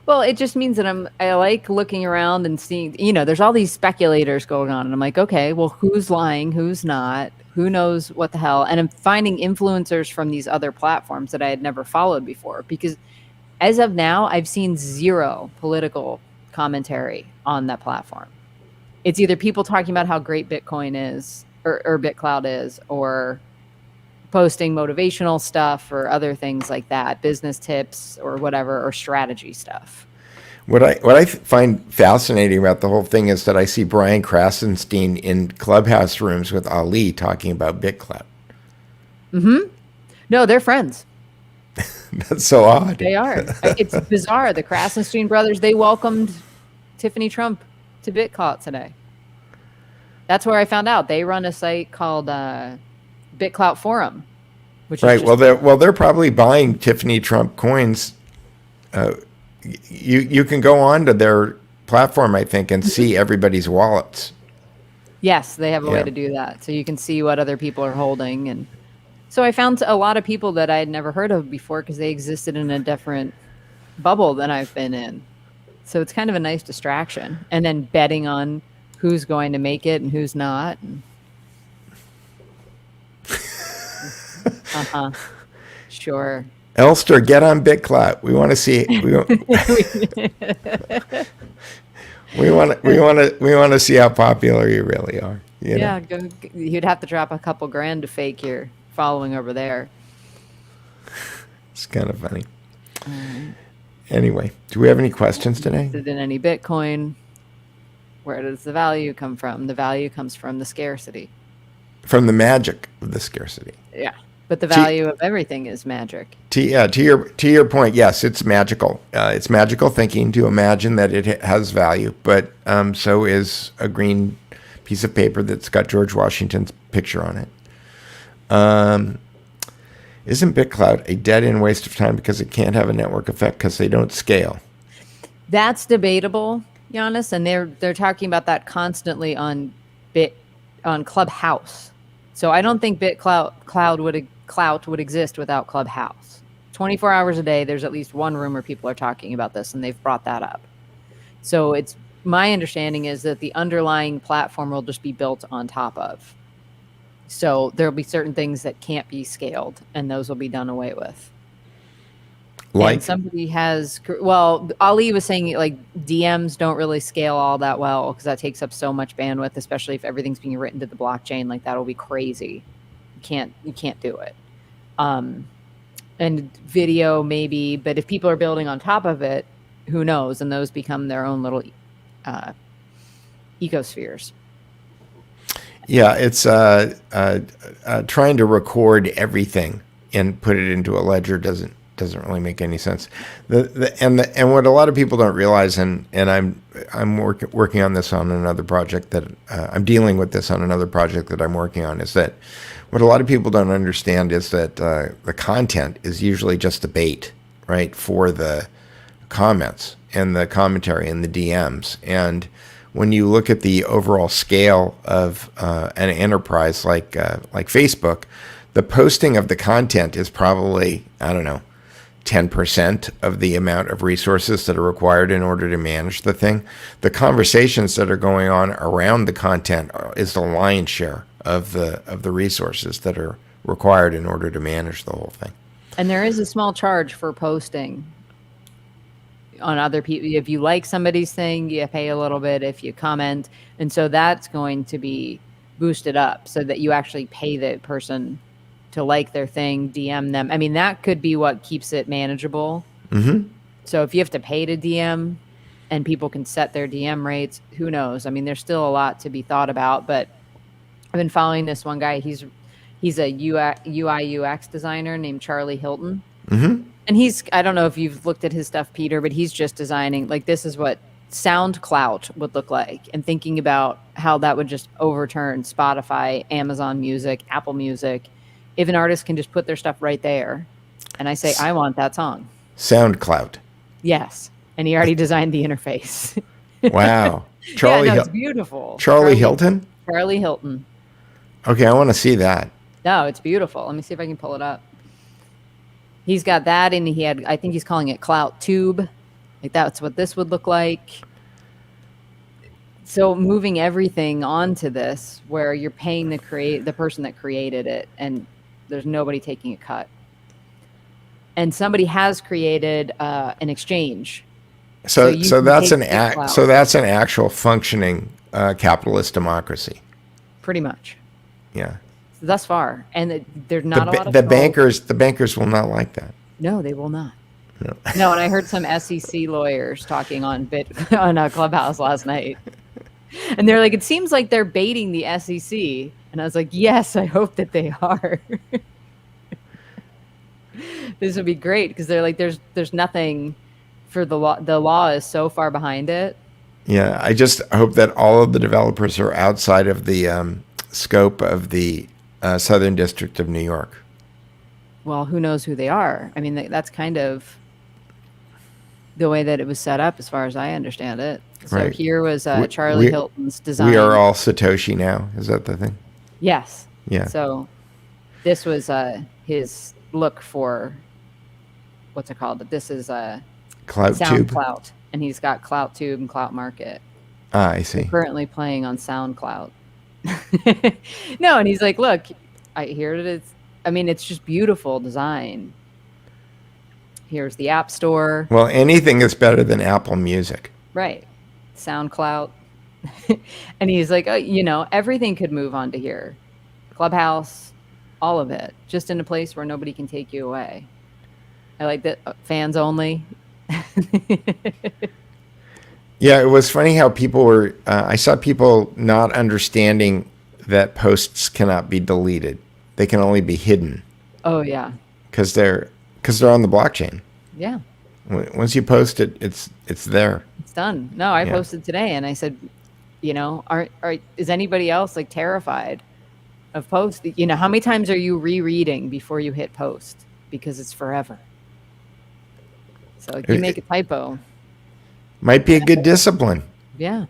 Well, it just means that I like looking around and seeing, there's all these speculators going on. And I'm like, okay, well, who's lying? Who's not? Who knows what the hell? And I'm finding influencers from these other platforms that I had never followed before. Because as of now, I've seen 0 political commentary on that platform. It's either people talking about how great Bitcoin is or BitClout is, or posting motivational stuff or other things like that, business tips or whatever, or strategy stuff. What I find fascinating about the whole thing is that I see Brian Krasenstein in clubhouse rooms with Ali talking about BitClout. No, they're friends. That's so odd. They are. It's bizarre. The Krasenstein brothers, they welcomed Tiffany Trump to BitClout today. That's where I found out. They run a site called BitClout Forum, which Right. is just, They're probably buying Tiffany Trump coins. You can go on to their platform, I think, and see everybody's wallets. yes, they have a way Yeah. to do that, so you can see what other people are holding. And so I found a lot of people that I had never heard of before because they existed in a different bubble than I've been in. So it's kind of a nice distraction. And then betting on who's going to make it and who's not. Sure. Elster, get on BitClout. We want to see. We want to see how popular you really are. You know? Yeah, you'd have to drop a couple grand to fake your following over there. It's kind of funny. Anyway, do we have any questions today? Is it in any Bitcoin? Where does the value come from? The value comes from the scarcity. From the magic of the scarcity. Yeah. But the value of everything is magic. To your point, yes, it's magical. It's magical thinking to imagine that it has value, but so is a green piece of paper that's got George Washington's picture on it. Isn't BitClout a dead-end waste of time because it can't have a network effect because they don't scale? That's debatable, Giannis, and they're talking about that constantly on Clubhouse. So I don't think BitClout would exist without Clubhouse. 24 hours a day, there's at least one room where people are talking about this, and they've brought that up. So it's my understanding is that the underlying platform will just be built on top of. So there'll be certain things that can't be scaled, and those will be done away with. Like and somebody has, Ali was saying like DMs don't really scale all that well because that takes up so much bandwidth, especially if everything's being written to the blockchain. Like that'll be crazy. You can't do it. And video maybe, but if people are building on top of it, who knows? And those become their own little ecospheres. Yeah, it's trying to record everything and put it into a ledger doesn't really make any sense. And what a lot of people don't realize, and I'm working on this on another project that I'm dealing with this on another project that I'm working on, is that what a lot of people don't understand is that the content is usually just a bait, right, for the comments and the commentary and the DMs. And when you look at the overall scale of an enterprise like Facebook, the posting of the content is probably, I don't know, 10% of the amount of resources that are required in order to manage the thing. The conversations that are going on around the content is the lion's share of the resources that are required in order to manage the whole thing. And there is a small charge for posting on other people. If you like somebody's thing, you pay a little bit if you comment. And so that's going to be boosted up so that you actually pay the person to like their thing, DM them. I mean, that could be what keeps it manageable. Mm-hmm. So if you have to pay to DM and people can set their DM rates, who knows? I mean, there's still a lot to be thought about, but I've been following this one guy. He's a UI UX designer named Charlie Hilton. Mm-hmm. And I don't know if you've looked at his stuff, Peter, but he's just designing, like, this is what SoundCloud would look like, and thinking about how that would just overturn Spotify, Amazon Music, Apple Music, if an artist can just put their stuff right there. And I say, I want that song. SoundCloud. Yes. And he already designed the interface. Wow. It's beautiful. Charlie Hilton? Charlie Hilton. Okay, I want to see that. No, it's beautiful. Let me see if I can pull it up. He's got that, and I think he's calling it Clout Tube. Like, that's what this would look like. So moving everything onto this, where you're paying the person that created it, and there's nobody taking a cut. And somebody has created an exchange. So that's an actual functioning capitalist democracy. Pretty much. Yeah. Thus far, and there's not a lot of the bankers will not like that. No, they will not. No. No, and I heard some SEC lawyers talking on a Clubhouse last night, and they're like, it seems like they're baiting the SEC, and I was like, yes, I hope that they are. This would be great, because they're like, there's nothing for the law. The law is so far behind it. Yeah, I just hope that all of the developers are outside of the scope of the Southern District of New York. Well, who knows who they are? I mean, that's kind of the way that it was set up, as far as I understand it. So right. Here was Charlie Hilton's design. We are all Satoshi now. Is that the thing? Yes. Yeah. So this was his look for, what's it called? This is CloutTube. SoundCloud, and he's got CloutTube and Clout Market. Ah, I see. Currently playing on SoundCloud. No, and he's like, look, here it is. I mean, it's just beautiful design. Here's the App Store. Well, anything is better than Apple Music. Right. SoundCloud. And he's like, everything could move onto here. Clubhouse, all of it, just in a place where nobody can take you away. I like that. Fans only. Yeah, it was funny how people were. I saw people not understanding that posts cannot be deleted; they can only be hidden. Oh yeah. Because they're on the blockchain. Yeah. Once you post it, it's there. It's done. No, I posted today, and I said, is anybody else like terrified of post? How many times are you rereading before you hit post? Because it's forever. So if you make a typo. Might be a good discipline. Yeah.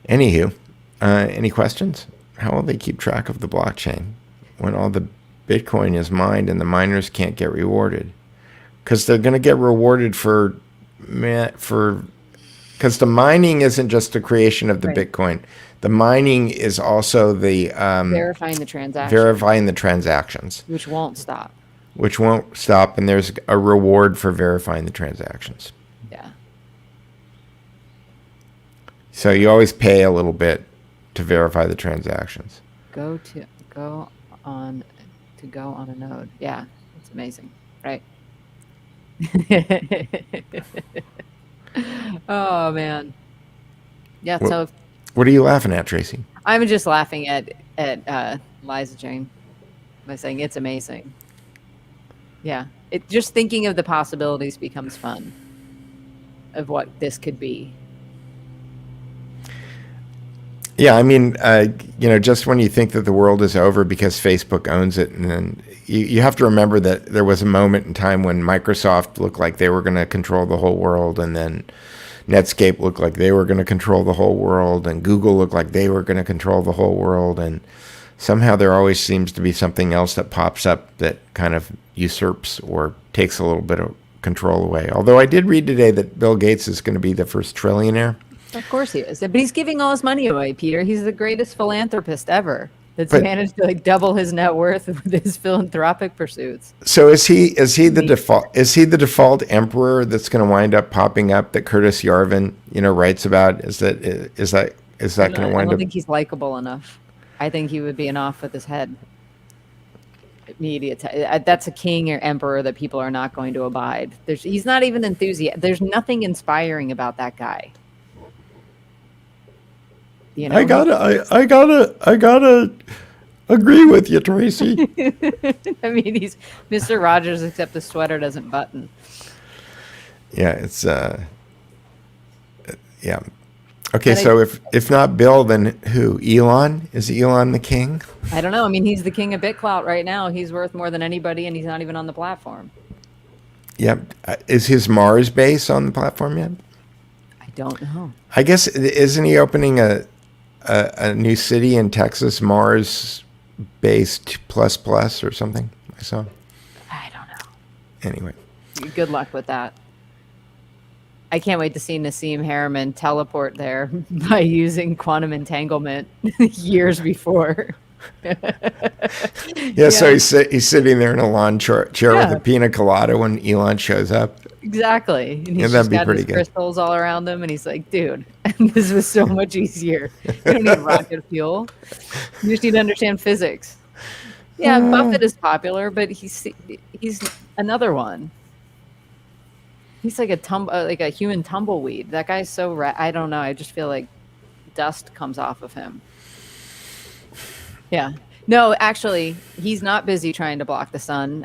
Anywho, any questions? How will they keep track of the blockchain when all the Bitcoin is mined and the miners can't get rewarded? Because they're going to get rewarded because the mining isn't just the creation of the Bitcoin. The mining is also the verifying the transactions. Which won't stop. And there's a reward for verifying the transactions. Yeah. So you always pay a little bit to verify the transactions. Go on a node. Yeah, it's amazing, right? Oh man. Yeah. So what are you laughing at, Tracy? I'm just laughing at Liza Jane. by saying it's amazing. Yeah. Just thinking of the possibilities becomes fun of what this could be. Yeah, I mean, just when you think that the world is over because Facebook owns it, and then you have to remember that there was a moment in time when Microsoft looked like they were going to control the whole world, and then Netscape looked like they were going to control the whole world, and Google looked like they were going to control the whole world, and somehow there always seems to be something else that pops up that kind of usurps or takes a little bit of control away. Although I did read today that Bill Gates is going to be the first trillionaire. Of course he is. But he's giving all his money away, Peter. He's the greatest philanthropist ever that's managed to double his net worth with his philanthropic pursuits. So is he the default emperor that's going to wind up popping up that Curtis Yarvin, writes about? Is that going to wind up? I don't think he's likable enough. I think he would be an off with his head. Immediate. That's a king or emperor that people are not going to abide. He's not even enthusiastic. There's nothing inspiring about that guy. I gotta agree with you, Tracy. I mean, he's Mr. Rogers, except the sweater doesn't button. Yeah, it's yeah. Okay, so if not Bill, then who? Elon? Is Elon the king? I don't know. I mean, he's the king of BitClout right now. He's worth more than anybody, and he's not even on the platform. Yep. Is his Mars base on the platform yet? I don't know. I guess, isn't he opening a new city in Texas, Mars based plus or something? I saw. I don't know. Anyway. Good luck with that. I can't wait to see Nassim Harriman teleport there by using quantum entanglement years before. Yeah, so he's sitting there in a lawn chair with a pina colada when Elon shows up. Exactly. And he's that'd just be got pretty his good. crystals all around him, and he's like, dude, this was so much easier. You don't need rocket fuel. You just need to understand physics. Yeah, Buffett is popular, but he's another one. He's like a human tumbleweed. That guy's so I don't know. I just feel like dust comes off of him. Yeah. No, actually, he's not busy trying to block the sun.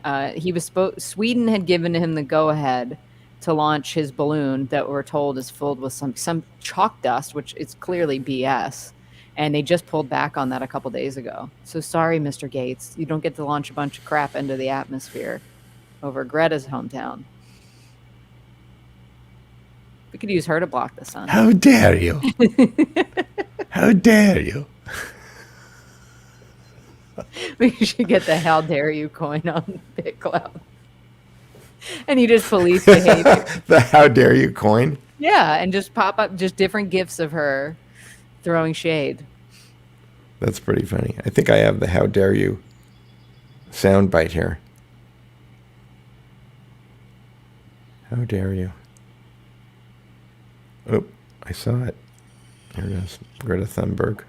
Sweden had given him the go-ahead to launch his balloon that we're told is filled with some chalk dust, which is clearly BS. And they just pulled back on that a couple days ago. So sorry, Mr. Gates, you don't get to launch a bunch of crap into the atmosphere over Greta's hometown. We could use her to block the sun. How dare you? How dare you? We should get the "How dare you" coin on BitClout. And you just police behavior. The "How dare you" coin? Yeah, and just pop up just different gifs of her throwing shade. That's pretty funny. I think I have the "How dare you" soundbite here. How dare you? Oh, I saw it. Here it is. Greta Thunberg.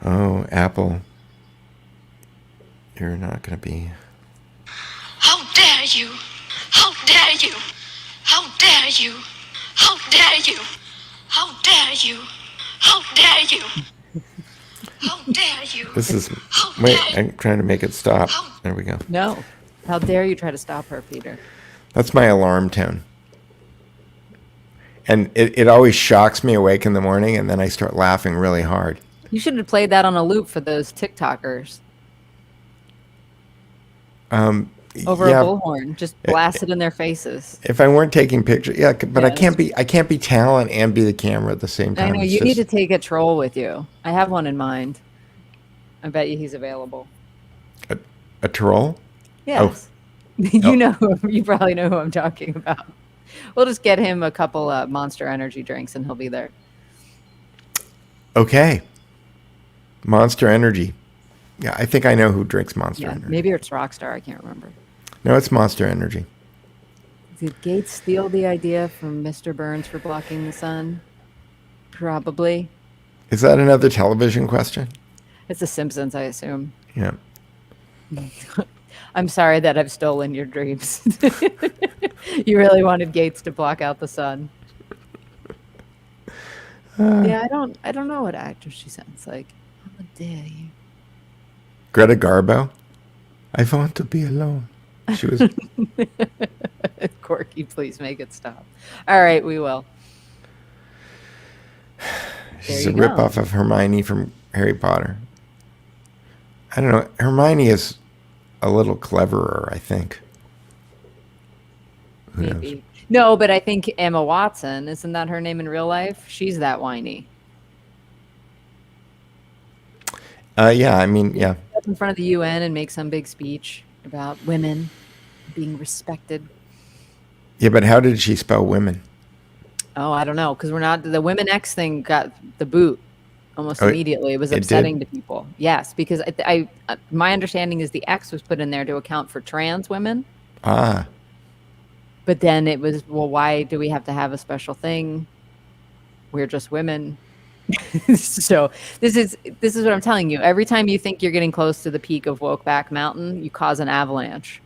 Oh, Apple. You're not going to be... How dare you? How dare you? How dare you? How dare you? How dare you? How dare you? How dare you? This is... Wait, I'm trying to make it stop. There we go. No. How dare you try to stop her, Peter? That's my alarm tone. And it always shocks me awake in the morning, and then I start laughing really hard. You should have played that on a loop for those TikTokers. Over a bullhorn, just blast it in their faces. If I weren't taking pictures, but I can't be talent and be the camera at the same time. I know, you need to take a troll with you. I have one in mind. I bet you he's available. A troll? Yes. Oh. You probably know who I'm talking about. We'll just get him a couple Monster Energy drinks and he'll be there. Okay. Monster Energy. Yeah, I think I know who drinks Monster Energy. Maybe it's Rockstar. I can't remember. No, it's Monster Energy. Did Gates steal the idea from Mr. Burns for blocking the sun? Probably. Is that another television question? It's The Simpsons, I assume. Yeah. I'm sorry that I've stolen your dreams. You really wanted Gates to block out the sun. Yeah, I don't know what actor she sounds like. How dare you? Greta Garbo. I want to be alone. She was. Corky, please make it stop. All right, we will. She's There a you go. ripoff of Hermione from Harry Potter. I don't know. Hermione is a little cleverer, I think. Who knows? Maybe. No, but I think Emma Watson, isn't that her name in real life? She's that whiny. Yeah, I mean, yeah. Up in front of the UN and make some big speech about women being respected. Yeah, but how did she spell women? Oh, I don't know, because we're not the Women X thing got the boot almost Oh, immediately. It was it did? upsetting to people. Yes, because I my understanding is the X was put in there to account for trans women, Ah, but then it was, well, why do we have to have a special thing? We're just women. So this is what I'm telling you. Every time you think you're getting close to the peak of Wokeback Mountain, you cause an avalanche.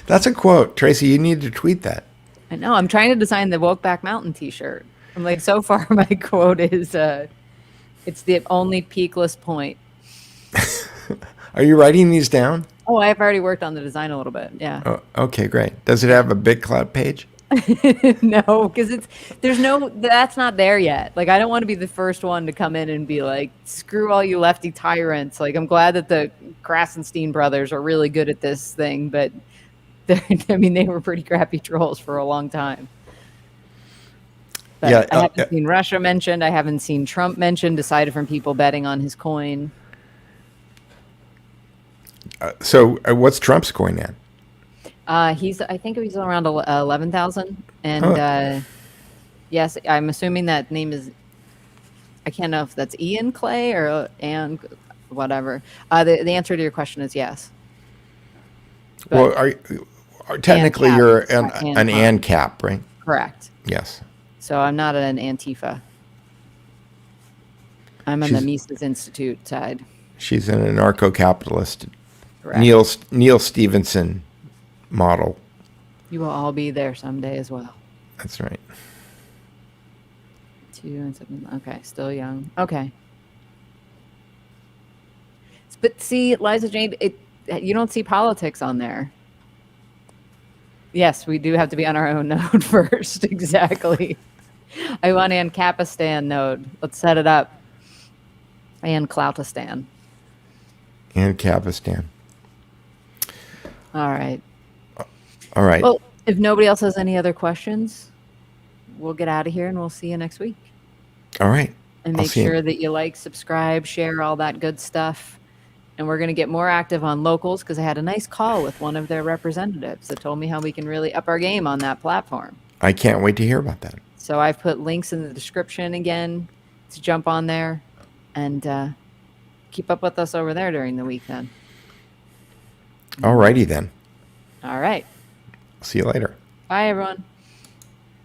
that's a quote. Tracy, you need to tweet that. I know. I'm trying to design the Wokeback Mountain T-shirt. I'm like, so far my quote is, "It's the only peakless point." Are you writing these down? Oh, I've already worked on the design a little bit. Yeah. Oh, okay, great. Does it have a BitClout page? No, because that's not there yet. Like, I don't want to be the first one to come in and be like, screw all you lefty tyrants. Like, I'm glad that the Krasenstein brothers are really good at this thing, but I mean, they were pretty crappy trolls for a long time. But Yeah, I haven't seen Russia mentioned. I haven't seen Trump mentioned, aside from people betting on his coin. So what's Trump's coin at? I think he's around 11,000. And Oh. yes, I'm assuming that name is, I can't know if that's Ian Clay or Ann, whatever. The answer to your question is yes. But Well, technically ANCAP, you're it's not an ANCAP, right? correct. Yes. So I'm not an Antifa. I'm on the Mises Institute side. She's an anarcho-capitalist, Correct. Neil Stevenson model. You will all be there someday as well. That's right. 2 and 7. Okay, still young. Okay. But see, Liza Jane, you don't see politics on there. Yes, we do have to be on our own node first. Exactly. I want Ancapistan node. Let's set it up. And Cloutistan. ANCAPistan. All right. All right. Well, if nobody else has any other questions, we'll get out of here and we'll see you next week. All right. And I'll make see you. sure that you like, subscribe, share, all that good stuff. And we're going to get more active on locals, because I had a nice call with one of their representatives that told me how we can really up our game on that platform. I can't wait to hear about that. So I've put links in the description again to jump on there and keep up with us over there during the week then. All righty then. All right. See you later. Bye, everyone.